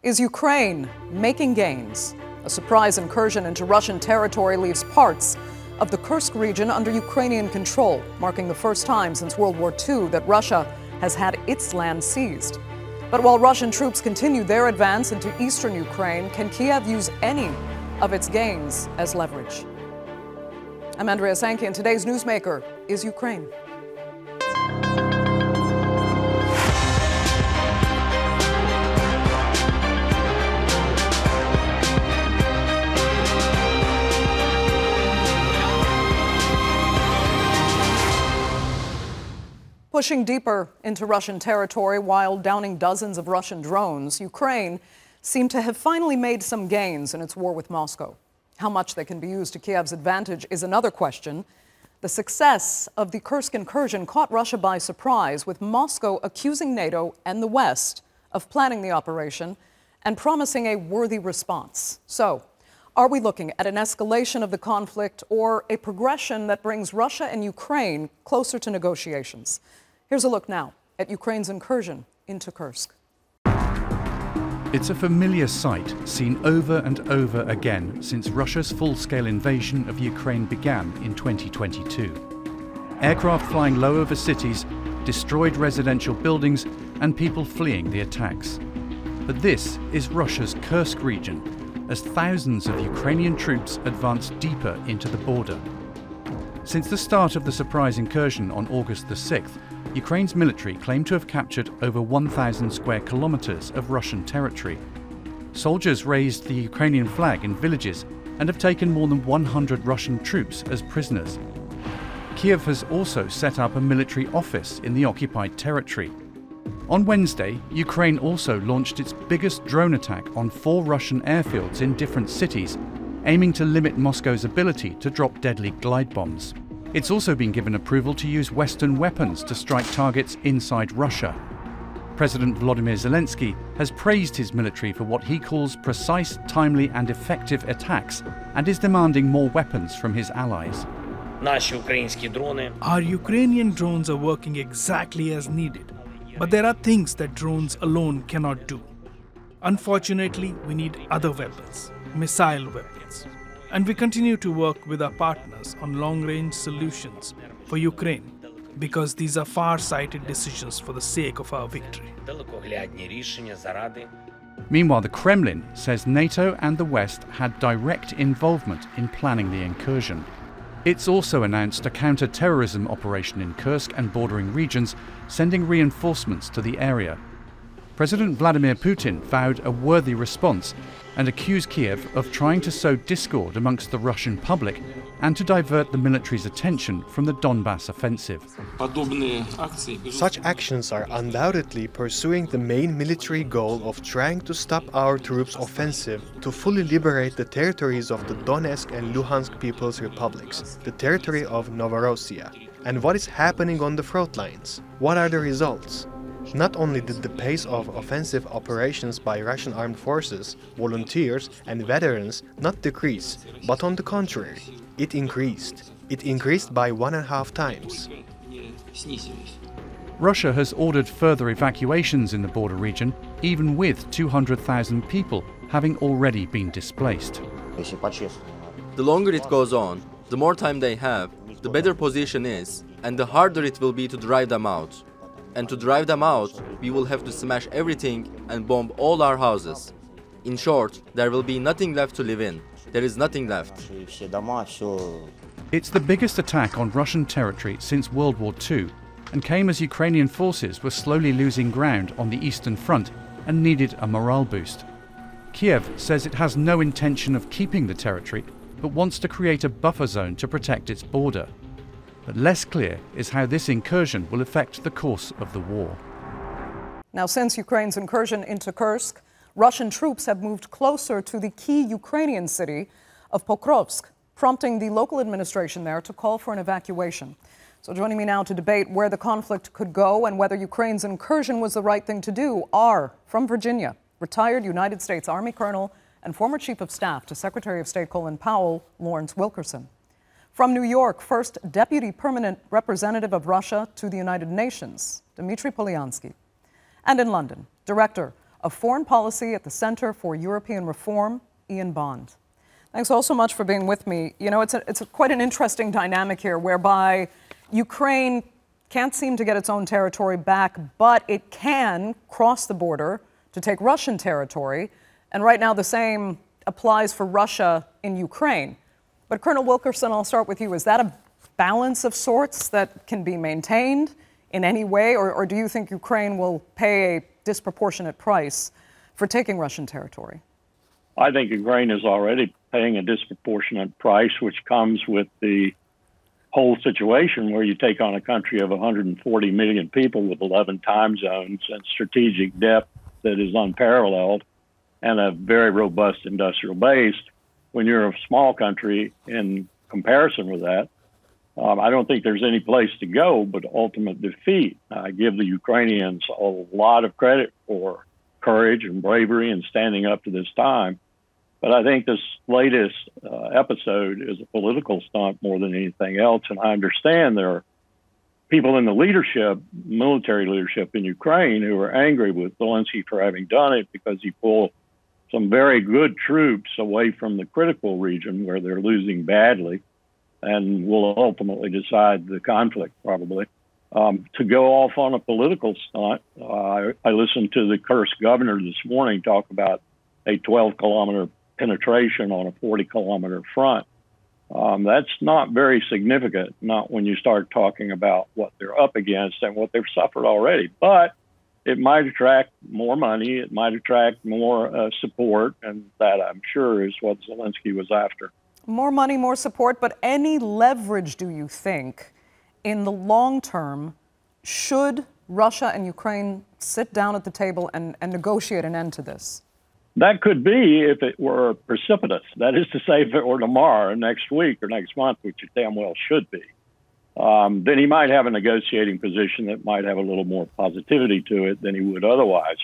Is Ukraine making gains? A surprise incursion into Russian territory leaves parts of the Kursk region under Ukrainian control, marking the first time since World War II that Russia has had its land seized. But while Russian troops continue their advance into eastern Ukraine, can Kiev use any of its gains as leverage? I'm Andrea Sankey, and today's newsmaker is Ukraine. Pushing deeper into Russian territory while downing dozens of Russian drones, Ukraine seemed to have finally made some gains in its war with Moscow. How much they can be used to Kiev's advantage is another question. The success of the Kursk incursion caught Russia by surprise, with Moscow accusing NATO and the West of planning the operation and promising a worthy response. So, are we looking at an escalation of the conflict or a progression that brings Russia and Ukraine closer to negotiations? Here's a look now at Ukraine's incursion into Kursk. It's a familiar sight seen over and over again since Russia's full-scale invasion of Ukraine began in 2022. Aircraft flying low over cities, destroyed residential buildings, and people fleeing the attacks. But this is Russia's Kursk region, as thousands of Ukrainian troops advance deeper into the border. Since the start of the surprise incursion on August the 6th, Ukraine's military claimed to have captured over 1,000 square kilometers of Russian territory. Soldiers raised the Ukrainian flag in villages and have taken more than 100 Russian troops as prisoners. Kiev has also set up a military office in the occupied territory. On Wednesday, Ukraine also launched its biggest drone attack on 4 Russian airfields in different cities, aiming to limit Moscow's ability to drop deadly glide bombs. It's also been given approval to use Western weapons to strike targets inside Russia. President Volodymyr Zelensky has praised his military for what he calls precise, timely and effective attacks, and is demanding more weapons from his allies. Our Ukrainian drones are working exactly as needed, but there are things that drones alone cannot do. Unfortunately, we need other weapons, missile weapons. And we continue to work with our partners on long-range solutions for Ukraine, because these are far-sighted decisions for the sake of our victory. Meanwhile, the Kremlin says NATO and the West had direct involvement in planning the incursion. It's also announced a counter-terrorism operation in Kursk and bordering regions, sending reinforcements to the area. President Vladimir Putin vowed a worthy response and accused Kiev of trying to sow discord amongst the Russian public and to divert the military's attention from the Donbass offensive. Such actions are undoubtedly pursuing the main military goal of trying to stop our troops' offensive to fully liberate the territories of the Donetsk and Luhansk People's Republics, the territory of Novorossiya. And what is happening on the front lines? What are the results? Not only did the pace of offensive operations by Russian armed forces, volunteers and veterans not decrease, but on the contrary, it increased. It increased by 1.5 times. Russia has ordered further evacuations in the border region, even with 200,000 people having already been displaced. The longer it goes on, the more time they have, the better position is, and the harder it will be to drive them out. And to drive them out, we will have to smash everything and bomb all our houses. In short, there will be nothing left to live in. There is nothing left. It's the biggest attack on Russian territory since World War II, and came as Ukrainian forces were slowly losing ground on the Eastern Front and needed a morale boost. Kiev says it has no intention of keeping the territory, but wants to create a buffer zone to protect its border. But less clear is how this incursion will affect the course of the war. Now, since Ukraine's incursion into Kursk, Russian troops have moved closer to the key Ukrainian city of Pokrovsk, prompting the local administration there to call for an evacuation. So joining me now to debate where the conflict could go and whether Ukraine's incursion was the right thing to do are, from Virginia, retired United States Army Colonel and former Chief of Staff to Secretary of State Colin Powell, Lawrence Wilkerson. From New York, first Deputy Permanent Representative of Russia to the United Nations, Dmitry Polyanskiy. And in London, Director of Foreign Policy at the Center for European Reform, Ian Bond. Thanks all so much for being with me. You know, it's quite an interesting dynamic here whereby Ukraine can't seem to get its own territory back, but it can cross the border to take Russian territory. And right now the same applies for Russia in Ukraine. But Colonel Wilkerson, I'll start with you. Is that a balance of sorts that can be maintained in any way, or do you think Ukraine will pay a disproportionate price for taking Russian territory? I think Ukraine is already paying a disproportionate price, which comes with the whole situation where you take on a country of 140 million people with 11 time zones and strategic depth that is unparalleled and a very robust industrial base. When you're a small country in comparison with that, I don't think there's any place to go but ultimate defeat. I give the Ukrainians a lot of credit for courage and bravery and standing up to this time. But I think this latest episode is a political stunt more than anything else. And I understand there are people in the leadership, military leadership in Ukraine, who are angry with Zelensky for having done it because he pulled some very good troops away from the critical region where they're losing badly and will ultimately decide the conflict probably. To go off on a political stunt, I listened to the Kursk governor this morning talk about a 12-kilometer penetration on a 40-kilometer front. That's not very significant, not when you start talking about what they're up against and what they've suffered already. But it might attract more money, it might attract more support, and that, I'm sure, is what Zelensky was after. More money, more support, but any leverage, do you think, in the long term, should Russia and Ukraine sit down at the table and negotiate an end to this? That could be if it were precipitous. That is to say, if it were tomorrow, next week, or next month, which it damn well should be. Then he might have a negotiating position that might have a little more positivity to it than he would otherwise.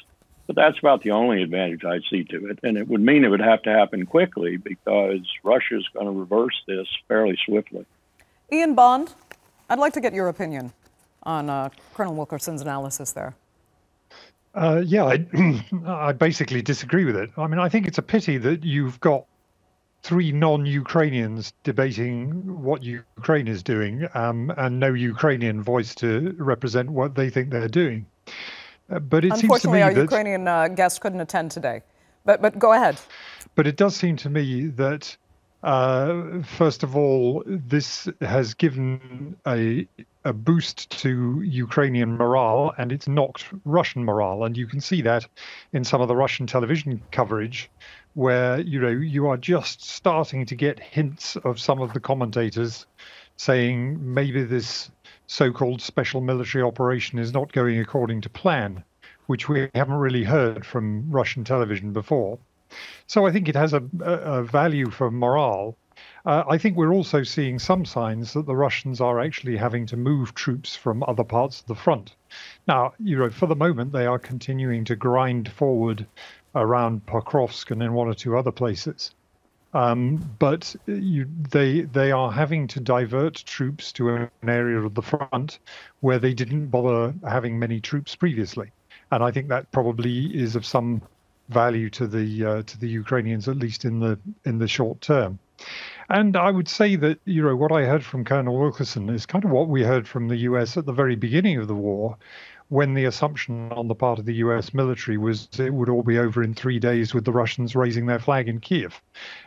But that's about the only advantage I see to it. And it would mean it would have to happen quickly because Russia is going to reverse this fairly swiftly. Ian Bond, I'd like to get your opinion on Colonel Wilkerson's analysis there. I basically disagree with it. I mean, I think it's a pity that you've got three non-Ukrainians debating what Ukraine is doing and no Ukrainian voice to represent what they think they're doing. But it seems to me unfortunately, our Ukrainian guest couldn't attend today. But go ahead. But it does seem to me that, first of all, this has given a boost to Ukrainian morale, and it's knocked Russian morale. And you can see that in some of the Russian television coverage, where you are just starting to get hints of some of the commentators saying maybe this so-called special military operation is not going according to plan, which we haven't really heard from Russian television before. So I think it has a value for morale. I think we're also seeing some signs that the Russians are actually having to move troops from other parts of the front. Now, for the moment, they are continuing to grind forward around Pokrovsk and in one or two other places. But they are having to divert troops to an area of the front where they didn't bother having many troops previously. And I think that probably is of some value to the Ukrainians, at least in the short term. And I would say that what I heard from Colonel Wilkerson is kind of what we heard from the US at the very beginning of the war, when the assumption on the part of the US military was it would all be over in 3 days with the Russians raising their flag in Kiev.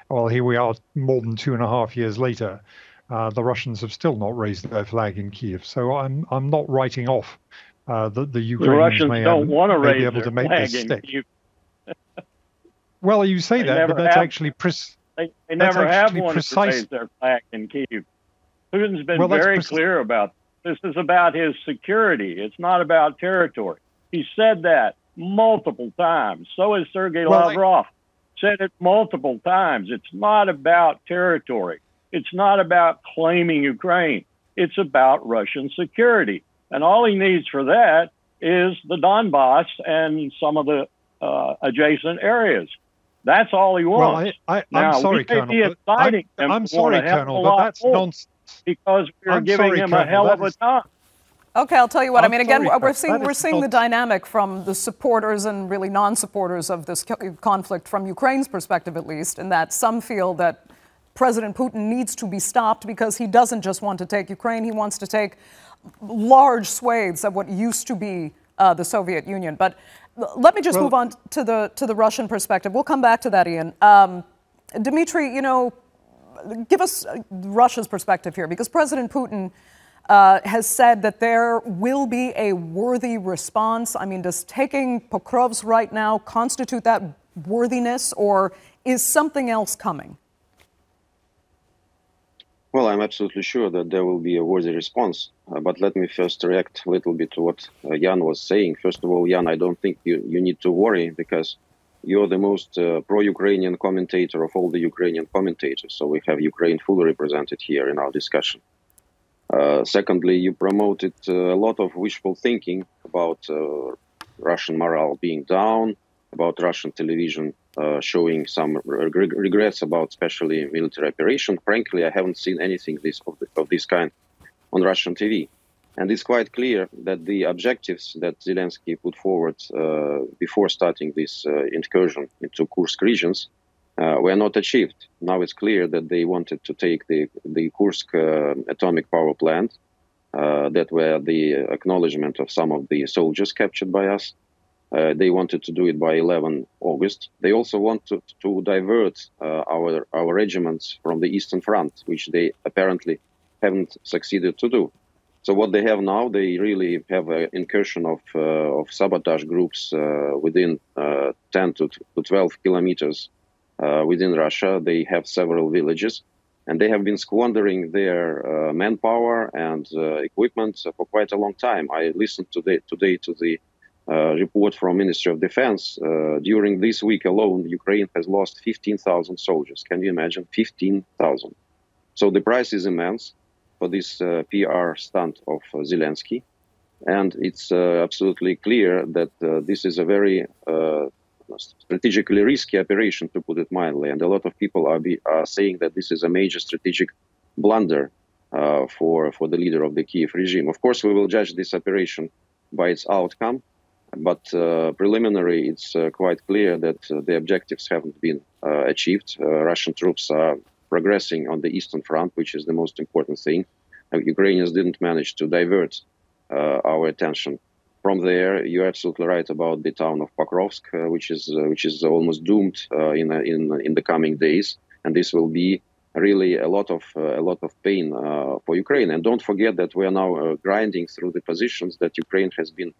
Well, here we are more than 2.5 years later. The Russians have still not raised their flag in Kiev. So I'm not writing off that the Ukrainians may be able to make this stick. Well, you say that, but that's actually they never have wanted to raise their flag in Kyiv. Putin's been very clear about this. Is about his security. It's not about territory. He said that multiple times. So has Sergei Lavrov. Said it multiple times. It's not about territory. It's not about claiming Ukraine. It's about Russian security. And all he needs for that is the Donbass and some of the adjacent areas. That's all he wants. Well, I'm sorry, Colonel. I'm sorry, Colonel, but that's nonsense. Because we're giving him a hell of a time. Okay, I'll tell you what. I mean, again, sorry, we're seeing the dynamic from the supporters and really non-supporters of this conflict, from Ukraine's perspective at least, in that some feel that President Putin needs to be stopped because he doesn't just want to take Ukraine, he wants to take large swathes of what used to be the Soviet Union. But let me just move on to the Russian perspective. We'll come back to that, Ian. Dmitry, you know, give us Russia's perspective here, because President Putin has said that there will be a worthy response. I mean, does taking Pokrovsk right now constitute that worthiness, or is something else coming? Well, I'm absolutely sure that there will be a worthy response. But let me first react a little bit to what Jan was saying. First of all, Jan, I don't think you need to worry, because you're the most pro-Ukrainian commentator of all the Ukrainian commentators. So we have Ukraine fully represented here in our discussion. Secondly, you promoted a lot of wishful thinking about Russian morale being down, about Russian television showing some regrets about especially military operation. Frankly, I haven't seen anything of this kind on Russian TV. And it's quite clear that the objectives that Zelensky put forward before starting this incursion into Kursk regions were not achieved. Now it's clear that they wanted to take the Kursk atomic power plant, that were the acknowledgement of some of the soldiers captured by us. They wanted to do it by 11 August. They also wanted to divert our regiments from the Eastern Front, which they apparently haven't succeeded to do. So what they have now, they really have an incursion of sabotage groups within 10 to 12 kilometers within Russia. They have several villages, and they have been squandering their manpower and equipment for quite a long time. I listened today to the report from Ministry of Defense. During this week alone, Ukraine has lost 15,000 soldiers. Can you imagine? 15,000. So the price is immense for this PR stunt of Zelensky. And it's absolutely clear that this is a very strategically risky operation, to put it mildly. And a lot of people are saying that this is a major strategic blunder for the leader of the Kiev regime. Of course, we will judge this operation by its outcome. But preliminary, it's quite clear that the objectives haven't been achieved. Russian troops are progressing on the Eastern Front, which is the most important thing. Ukrainians didn't manage to divert our attention from there. You're absolutely right about the town of Pokrovsk, which is almost doomed in the coming days, and this will be really a lot of pain for Ukraine. And don't forget that we are now grinding through the positions that Ukraine has been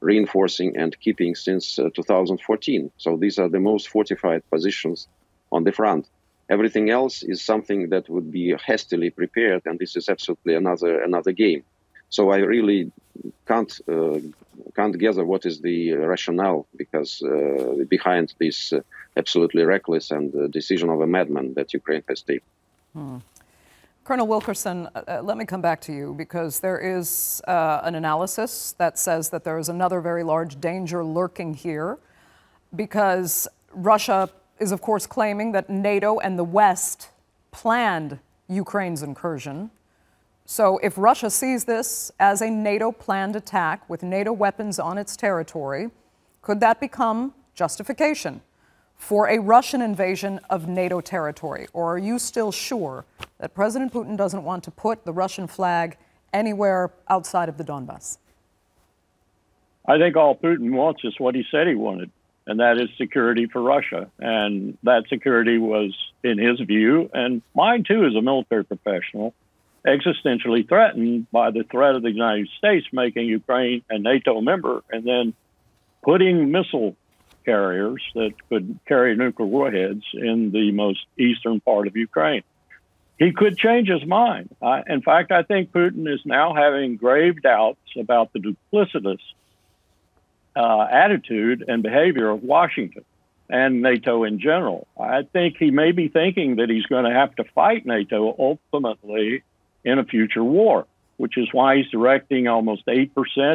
reinforcing and keeping since 2014. So these are the most fortified positions on the front. Everything else is something that would be hastily prepared, and this is absolutely another game. So I really can't gather what is the rationale behind this absolutely reckless and decision of a madman that Ukraine has taken. Colonel Wilkerson, let me come back to you, because there is an analysis that says that there is another very large danger lurking here, because Russia is, of course, claiming that NATO and the West planned Ukraine's incursion. So if Russia sees this as a NATO-planned attack with NATO weapons on its territory, could that become justification for a Russian invasion of NATO territory? Or are you still sure that President Putin doesn't want to put the Russian flag anywhere outside of the Donbass? I think all Putin wants is what he said he wanted, and that is security for Russia. And that security was, in his view, and mine too as a military professional, existentially threatened by the threat of the United States making Ukraine a NATO member and then putting missile carriers that could carry nuclear warheads in the most eastern part of Ukraine. He could change his mind. In fact, I think Putin is now having grave doubts about the duplicitous attitude and behavior of Washington and NATO in general. I think he may be thinking that he's going to have to fight NATO ultimately in a future war, which is why he's directing almost 8%,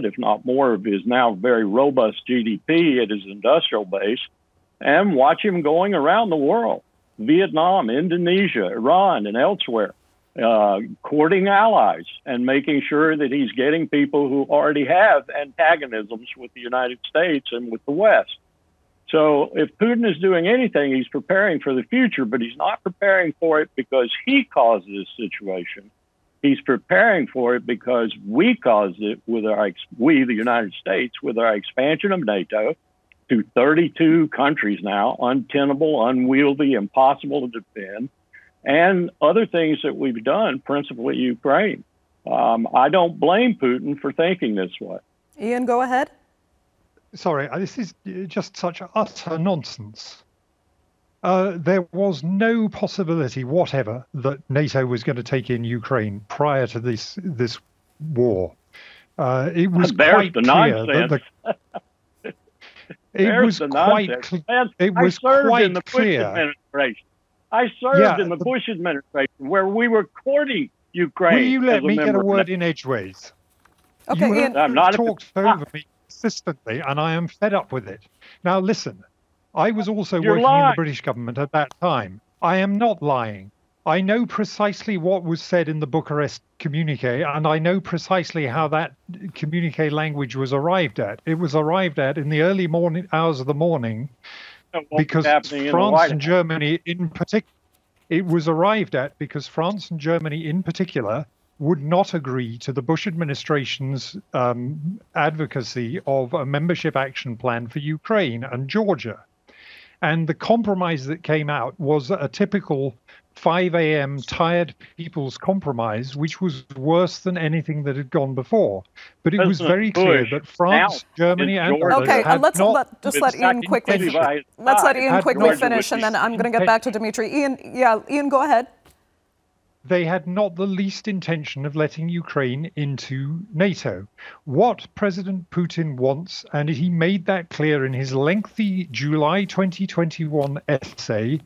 if not more, of his now very robust GDP at his industrial base. And watch him going around the world, Vietnam, Indonesia, Iran, and elsewhere, courting allies and making sure that he's getting people who already have antagonisms with the United States and with the West. So if Putin is doing anything, he's preparing for the future, but he's not preparing for it because he caused this situation. He's preparing for it because we caused it with we, the United States, with our expansion of NATO to 32 countries now, untenable, unwieldy, impossible to defend, and other things that we've done, principally Ukraine. I don't blame Putin for thinking this way. Ian, go ahead. Sorry, this is just such utter nonsense. There was no possibility whatever that NATO was going to take in Ukraine prior to this war. It was quite clear that it was quite clear. I served in the Bush administration where we were courting Ukraine. Will you let me get a word in edgeways? Okay, you Ian. have talked over me consistently, and I am fed up with it. Now, listen, I was also working in the British government at that time. I am not lying. I know precisely what was said in the Bucharest communique, and I know precisely how that communique language was arrived at. It was arrived at in the early morning hours of the morning because France and Germany in particular, it was arrived at because France and Germany in particular would not agree to the Bush administration's advocacy of a membership action plan for Ukraine and Georgia. And the compromise that came out was a typical 5 a.m. tired people's compromise, which was worse than anything that had gone before. But it was very clear that France, Germany, and others had let's let Ian quickly finish, and then I'm going to get back to Dmitry. Ian, go ahead. They had not the least intention of letting Ukraine into NATO. What President Putin wants, and he made that clear in his lengthy July 2021 essay,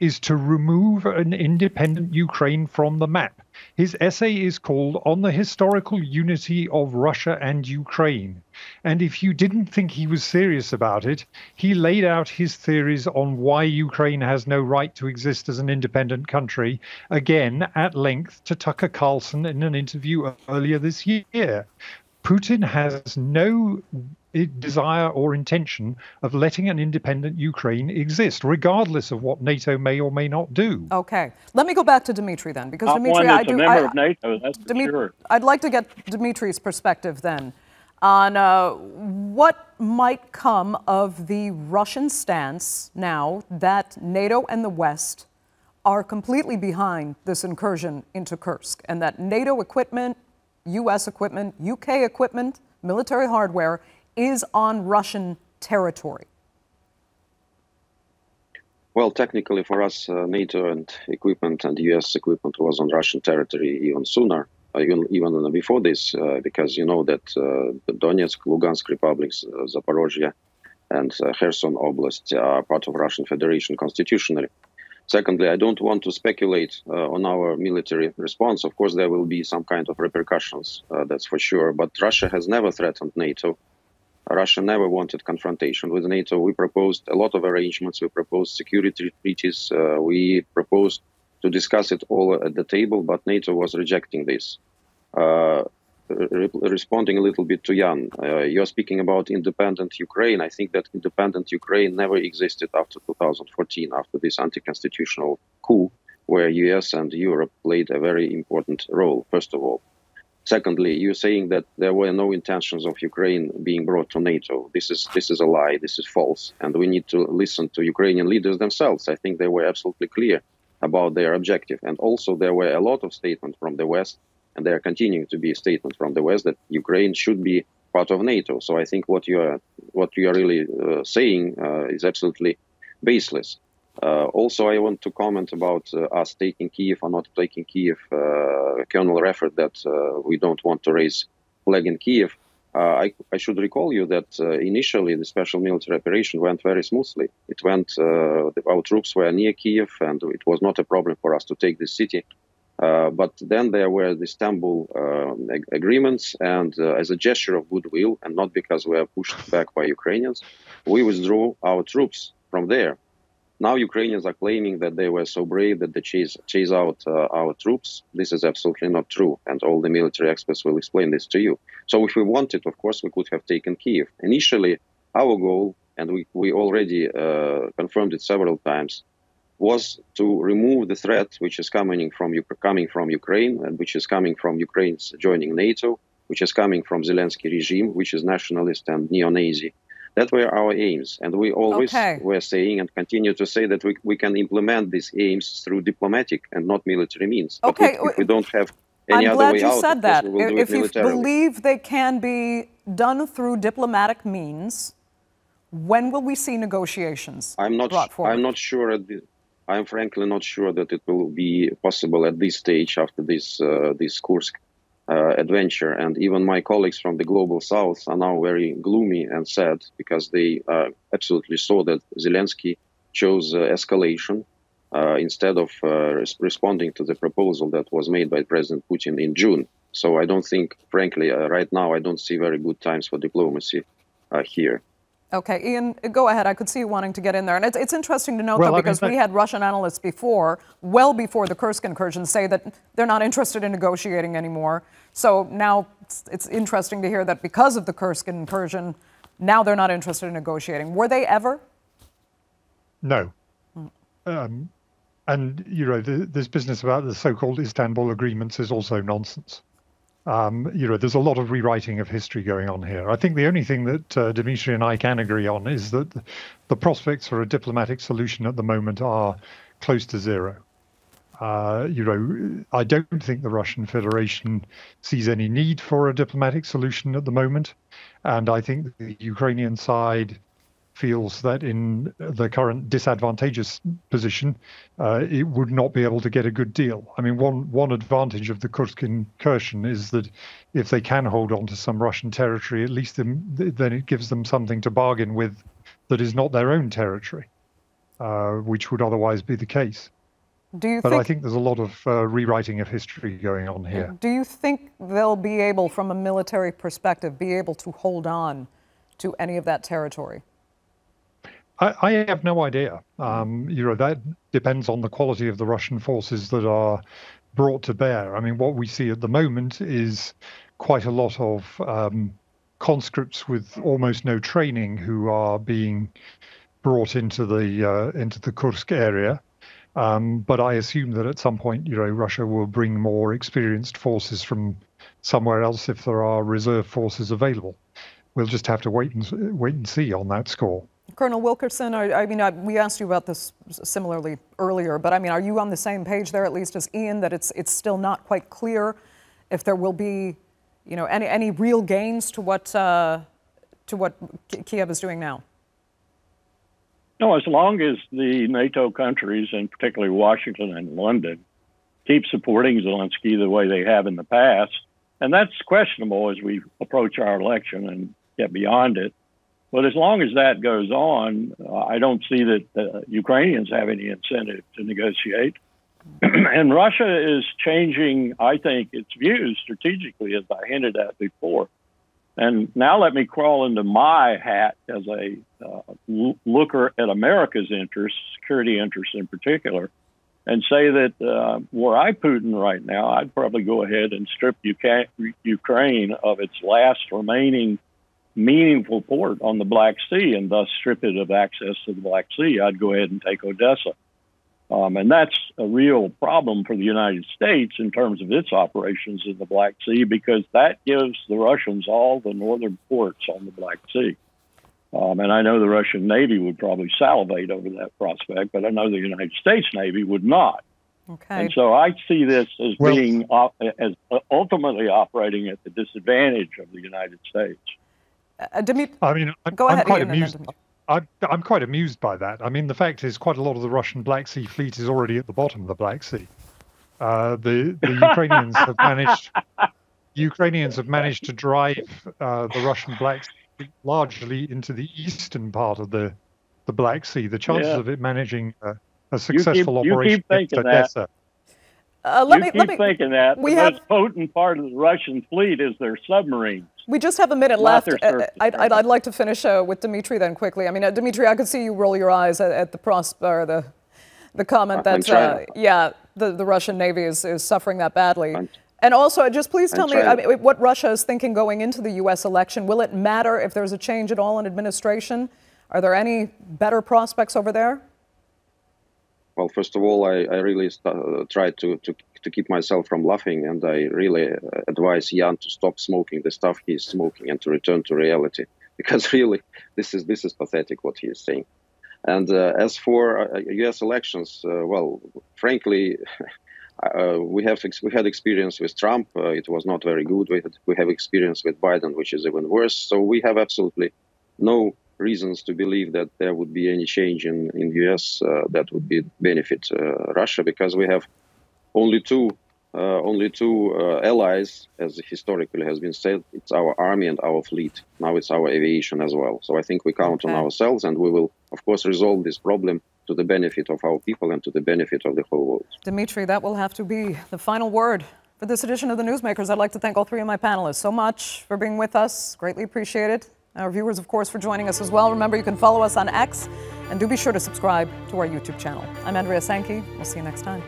is to remove an independent Ukraine from the map. His essay is called On the Historical Unity of Russia and Ukraine. And if you didn't think he was serious about it, he laid out his theories on why Ukraine has no right to exist as an independent country, again at length to Tucker Carlson in an interview earlier this year. Putin has no desire or intention of letting an independent Ukraine exist, regardless of what NATO may or may not do. Okay. Let me go back to Dmitry then, because Dmitry, I'd like to get Dmitry's perspective then on what might come of the Russian stance now that NATO and the West are completely behind this incursion into Kursk, and that NATO equipment, U.S. equipment, UK equipment, military hardware is on Russian territory. Well, technically for us, NATO and equipment and US equipment was on Russian territory even sooner, even before this, because you know that the Donetsk, Lugansk republics, Zaporozhye and Kherson Oblast are part of Russian Federation constitutionally. Secondly, I don't want to speculate on our military response. Of course, there will be some kind of repercussions, that's for sure. But Russia has never threatened NATO. Russia never wanted confrontation with NATO. We proposed a lot of arrangements. We proposed security treaties. We proposed to discuss it all at the table, but NATO was rejecting this. Responding a little bit to Jan, you're speaking about independent Ukraine. I think that independent Ukraine never existed after 2014, after this anti-constitutional coup, where US and Europe played a very important role, first of all. Secondly, you're saying that there were no intentions of Ukraine being brought to NATO. This is a lie. This is false. And we need to listen to Ukrainian leaders themselves. I think they were absolutely clear about their objective. And also there were a lot of statements from the West, and there are continuing to be statements from the West that Ukraine should be part of NATO. So I think what you are really saying is absolutely baseless. Also, I want to comment about us taking Kiev or not taking Kiev. Colonel referred that we don't want to raise flag in Kiev. I should recall you that initially the special military operation went very smoothly. It went, our troops were near Kiev, and it was not a problem for us to take this city. But then there were the Istanbul agreements, and as a gesture of goodwill, and not because we were pushed back by Ukrainians, we withdrew our troops from there. Now Ukrainians are claiming that they were so brave that they chase out our troops. This is absolutely not true, and all the military experts will explain this to you. So if we wanted, of course, we could have taken Kyiv. Initially, our goal, and we already confirmed it several times, was to remove the threat which is coming from Ukraine, and which is coming from Ukraine's joining NATO, which is coming from Zelensky regime, which is nationalist and neo-Nazi. That were our aims, and we always were saying and continue to say that we can implement these aims through diplomatic and not military means. But if we don't have any other way out, I'm glad you said that. If you militarily. believe they can be done through diplomatic means, when will we see negotiations brought forward? I'm not sure. I'm frankly not sure that it will be possible at this stage after this Kursk adventure. And even my colleagues from the global south are now very gloomy and sad because they absolutely saw that Zelensky chose escalation instead of responding to the proposal that was made by President Putin in June. So I don't think, frankly, right now, I don't see very good times for diplomacy here. Okay, Ian, go ahead. I could see you wanting to get in there. And it's interesting to note, though, because we had Russian analysts before, well before the Kursk incursion, say that they're not interested in negotiating anymore. So now it's interesting to hear that because of the Kursk incursion, now they're not interested in negotiating. Were they ever? No. And, you know, this business about the so-called Istanbul agreements is also nonsense. You know, there's a lot of rewriting of history going on here. I think the only thing that Dmitry and I can agree on is that the prospects for a diplomatic solution at the moment are close to zero. You know, I don't think the Russian Federation sees any need for a diplomatic solution at the moment. And I think the Ukrainian side feels that in the current disadvantageous position, it would not be able to get a good deal. I mean, one advantage of the Kursk incursion is that if they can hold on to some Russian territory, at least then it gives them something to bargain with that is not their own territory, which would otherwise be the case. But I think there's a lot of rewriting of history going on here. Do you think they'll be able, from a military perspective, be able to hold on to any of that territory? I have no idea. You know, that depends on the quality of the Russian forces that are brought to bear. I mean, what we see at the moment is quite a lot of conscripts with almost no training who are being brought into the Kursk area. But I assume that at some point, you know, Russia will bring more experienced forces from somewhere else if there are reserve forces available. We'll just have to wait and see on that score. Colonel Wilkerson, I mean, we asked you about this similarly earlier, but I mean, are you on the same page there, at least as Ian, that it's still not quite clear if there will be, you know, any real gains to what Kiev is doing now? No, as long as the NATO countries, and particularly Washington and London, keep supporting Zelensky the way they have in the past, and that's questionable as we approach our election and get beyond it. But as long as that goes on, I don't see that Ukrainians have any incentive to negotiate. And Russia is changing, I think, its views strategically, as I hinted at before. And now let me crawl into my hat as a looker at America's interests, security interests in particular, and say that were I Putin right now, I'd probably go ahead and strip Ukraine of its last remaining meaningful port on the Black Sea and thus strip it of access to the Black Sea. I'd go ahead and take Odessa. And that's a real problem for the United States in terms of its operations in the Black Sea, because that gives the Russians all the northern ports on the Black Sea. And I know the Russian Navy would probably salivate over that prospect, but I know the United States Navy would not. Okay. And so I see this as being as ultimately operating at the disadvantage of the United States. Dmitry, I mean, go ahead, I'm quite Ian, amused. I'm quite amused by that. I mean, the fact is, quite a lot of the Russian Black Sea fleet is already at the bottom of the Black Sea. The Ukrainians have managed to drive the Russian Black Sea largely into the eastern part of the Black Sea. The chances of it managing a successful operation against Odessa. You keep thinking that. The most potent part of the Russian fleet is their submarines. We just have a minute left. I'd like to finish with Dmitry then quickly. I mean, Dmitry, I could see you roll your eyes at the comment that the Russian Navy is suffering that badly. And also, just please tell me what Russia is thinking going into the U.S. election. Will it matter if there's a change at all in administration? Are there any better prospects over there? Well, first of all, I really try to keep myself from laughing, and I really advise Jan to stop smoking the stuff he's smoking and to return to reality, because really this is pathetic what he is saying. And as for U.S. elections, well, frankly, we had experience with Trump. It was not very good. We have experience with Biden, which is even worse. So we have absolutely no reasons to believe that there would be any change in U.S. That would benefit Russia, because we have only two allies, as historically has been said. It's our army and our fleet. Now it's our aviation as well. So I think we count on ourselves, and we will, of course, resolve this problem to the benefit of our people and to the benefit of the whole world. Dmitry, that will have to be the final word for this edition of The Newsmakers. I'd like to thank all three of my panelists so much for being with us. Greatly appreciated. Our viewers, of course, for joining us as well. Remember, you can follow us on X, and do be sure to subscribe to our YouTube channel. I'm Andrea Sankey. We'll see you next time.